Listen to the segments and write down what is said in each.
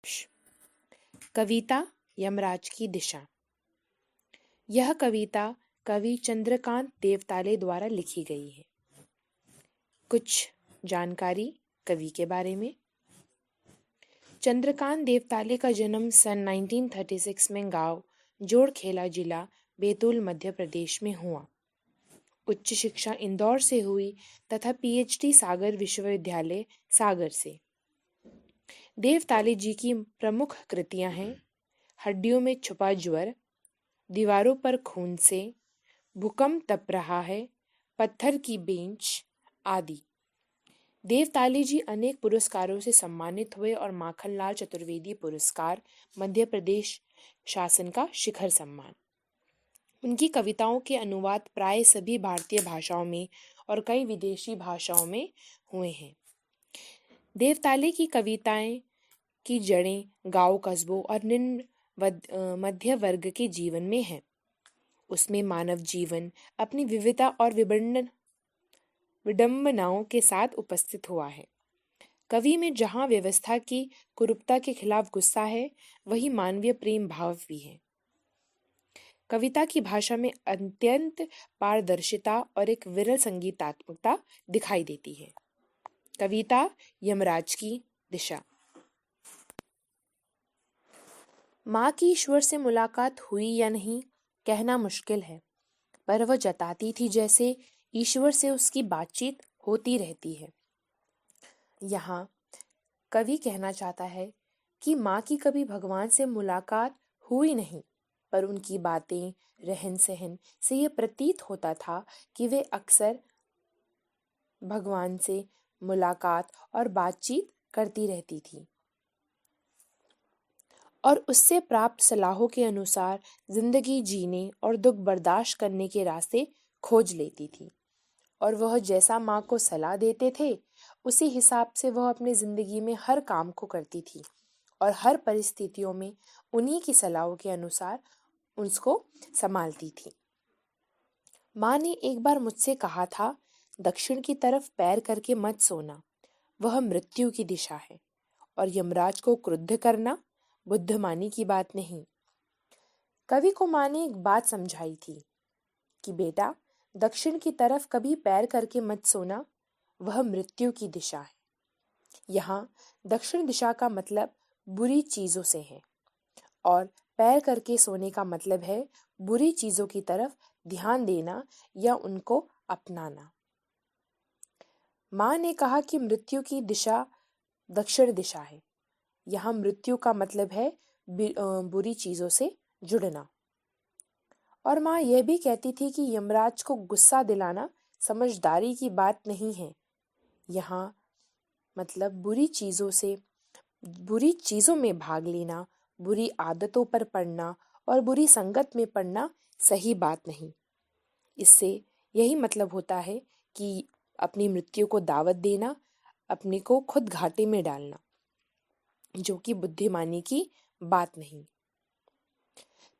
कविता यमराज की दिशा। यह कविता कवि चंद्रकांत देवताले द्वारा लिखी गई है। कुछ जानकारी कवि के बारे में। चंद्रकांत देवताले का जन्म सन 1936 में गांव जोड़खेला जिला बैतूल मध्य प्रदेश में हुआ। उच्च शिक्षा इंदौर से हुई तथा पीएचडी सागर विश्वविद्यालय सागर से। देवताले जी की प्रमुख कृतियां हैं हड्डियों में छुपा ज्वर, दीवारों पर खून से, भूकंप तप रहा है, पत्थर की बेंच आदि। देवताले जी अनेक पुरस्कारों से सम्मानित हुए और माखनलाल चतुर्वेदी पुरस्कार मध्य प्रदेश शासन का शिखर सम्मान। उनकी कविताओं के अनुवाद प्राय सभी भारतीय भाषाओं में और कई विदेशी भाषाओं में हुए हैं। देवताले की कविताएं की जड़ें गांव कस्बों और निम्न मध्य वर्ग के जीवन में है। उसमें मानव जीवन अपनी विविधता और विडंबनाओं के साथ उपस्थित हुआ है। कवि में जहाँ व्यवस्था की कुरूपता के खिलाफ गुस्सा है, वही मानवीय प्रेम भाव भी है। कविता की भाषा में अत्यंत पारदर्शिता और एक विरल संगीतात्मकता दिखाई देती है। कविता यमराज की दिशा। माँ की ईश्वर से मुलाकात हुई या नहीं कहना मुश्किल है, पर वह जताती थी जैसे ईश्वर से उसकी बातचीत होती रहती है। यहाँ कवि कहना चाहता है कि माँ की कभी भगवान से मुलाकात हुई नहीं, पर उनकी बातें, रहन सहन से यह प्रतीत होता था कि वे अक्सर भगवान से मुलाकात और बातचीत करती रहती थी और उससे प्राप्त सलाहों के अनुसार जिंदगी जीने और दुख बर्दाश्त करने के रास्ते खोज लेती थी। और वह जैसा माँ को सलाह देते थे, उसी हिसाब से वह अपनी जिंदगी में हर काम को करती थी और हर परिस्थितियों में उन्हीं की सलाहों के अनुसार उसको संभालती थी। माँ ने एक बार मुझसे कहा था, दक्षिण की तरफ पैर करके मत सोना, वह मृत्यु की दिशा है, और यमराज को क्रुद्ध करना बुद्धिमानी की बात नहीं। कवि को माँ ने एक बात समझाई थी कि बेटा, दक्षिण की तरफ कभी पैर करके मत सोना, वह मृत्यु की दिशा है। यहाँ दक्षिण दिशा का मतलब बुरी चीजों से है और पैर करके सोने का मतलब है बुरी चीजों की तरफ ध्यान देना या उनको अपनाना। माँ ने कहा कि मृत्यु की दिशा दक्षिण दिशा है। यहाँ मृत्यु का मतलब है बुरी चीजों से जुड़ना। और माँ यह भी कहती थी कि यमराज को गुस्सा दिलाना समझदारी की बात नहीं है। यहाँ मतलब बुरी चीजों में भाग लेना, बुरी आदतों पर पड़ना और बुरी संगत में पड़ना सही बात नहीं। इससे यही मतलब होता है कि अपनी मृत्यु को दावत देना, अपने को खुद घाटे में डालना, जो कि बुद्धिमानी की बात नहीं।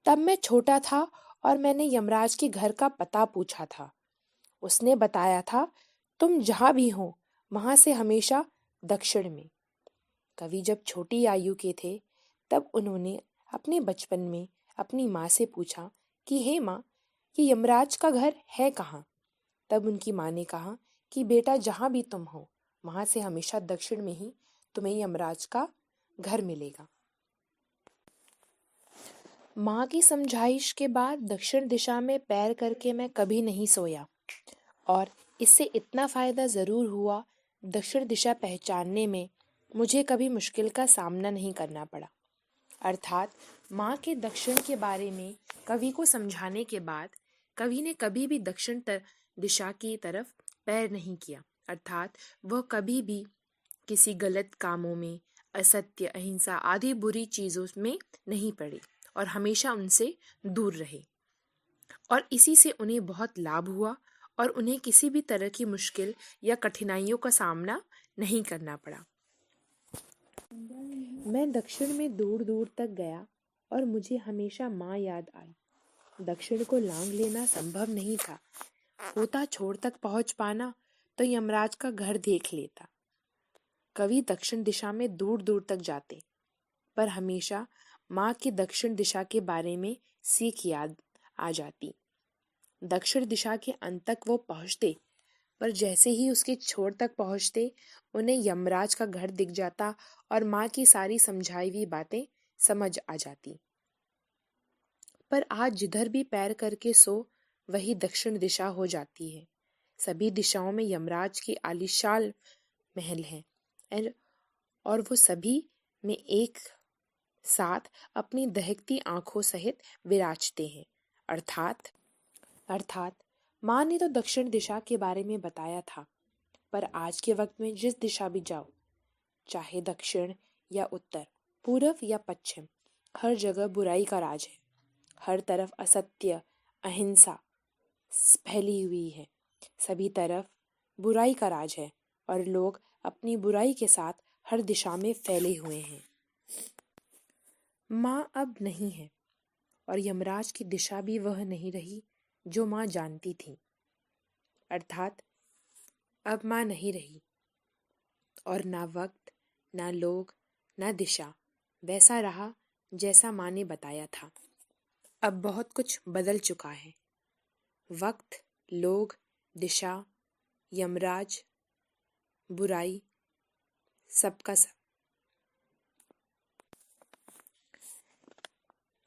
तब मैं छोटा था और मैंने यमराज के घर का पता पूछा था। उसने बताया था, तुम जहां भी हो वहां से हमेशा दक्षिण में। कवि जब छोटी आयु के थे, तब उन्होंने अपने बचपन में अपनी माँ से पूछा कि हे माँ, ये यमराज का घर है कहाँ? तब उनकी माँ ने कहा कि बेटा, जहां भी तुम हो वहां से हमेशा दक्षिण में ही तुम्हें यमराज का घर मिलेगा। माँ की समझाइश के बाद दक्षिण दिशा में पैर करके मैं कभी नहीं सोया, और इससे इतना फायदा जरूर हुआ, दक्षिण दिशा पहचानने में मुझे कभी मुश्किल का सामना नहीं करना पड़ा। अर्थात माँ के दक्षिण के बारे में कवि को समझाने के बाद कवि ने कभी भी दक्षिण दिशा की तरफ पैर नहीं किया। अर्थात वह कभी भी किसी गलत कामों में, असत्य, अहिंसा आदि बुरी चीजों में नहीं पड़े और हमेशा उनसे दूर रहे। और इसी से उन्हें बहुत लाभ हुआ और उन्हें किसी भी तरह की मुश्किल या कठिनाइयों का सामना नहीं करना पड़ा। मैं दक्षिण में दूर दूर तक गया और मुझे हमेशा माँ याद आई। दक्षिण को लांघ लेना संभव नहीं था। होता छोर तक पहुंच पाना तो यमराज का घर देख लेता। कवि दक्षिण दिशा में दूर दूर तक जाते, पर हमेशा माँ की दक्षिण दिशा के बारे में सीख याद आ जाती। दक्षिण दिशा के अंत तक वो पहुँचते, पर जैसे ही उसके छोर तक पहुँचते उन्हें यमराज का घर दिख जाता और माँ की सारी समझाई हुई बातें समझ आ जाती। पर आज जिधर भी पैर करके सो वही दक्षिण दिशा हो जाती है। सभी दिशाओं में यमराज के आलीशान महल हैं और वो सभी में एक साथ अपनी दहकती आंखों सहित विराजते हैं। अर्थात माँ ने तो दक्षिण दिशा के बारे में बताया था, पर आज के वक्त में जिस दिशा भी जाओ, चाहे दक्षिण या उत्तर, पूर्व या पश्चिम, हर जगह बुराई का राज है। हर तरफ असत्य, अहिंसा फैली हुई है। सभी तरफ बुराई का राज है और लोग अपनी बुराई के साथ हर दिशा में फैले हुए हैं। माँ अब नहीं है और यमराज की दिशा भी वह नहीं रही जो माँ जानती थी। अर्थात अब माँ नहीं रही और ना वक्त, ना लोग, ना दिशा वैसा रहा जैसा माँ ने बताया था। अब बहुत कुछ बदल चुका है। वक्त, लोग, दिशा, यमराज, बुराई, सबका सब।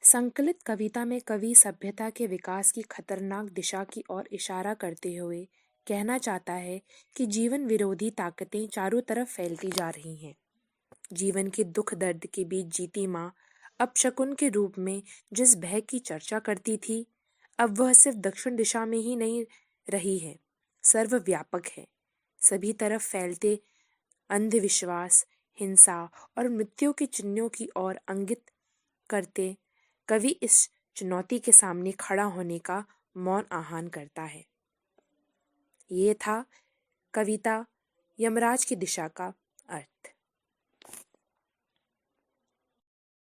संकलित कविता में कवि सभ्यता के विकास की खतरनाक दिशा की ओर इशारा करते हुए कहना चाहता है कि जीवन विरोधी ताकतें चारों तरफ फैलती जा रही हैं। जीवन के दुख दर्द के बीच जीती माँ अपशकुन के रूप में जिस भय की चर्चा करती थी, अब वह सिर्फ दक्षिण दिशा में ही नहीं रही है, सर्वव्यापक है। सभी तरफ फैलते अंधविश्वास, हिंसा और मृत्यु के चिन्हों की ओर इंगित करते कवि इस चुनौती के सामने खड़ा होने का मौन आह्वान करता है। ये था कविता यमराज की दिशा का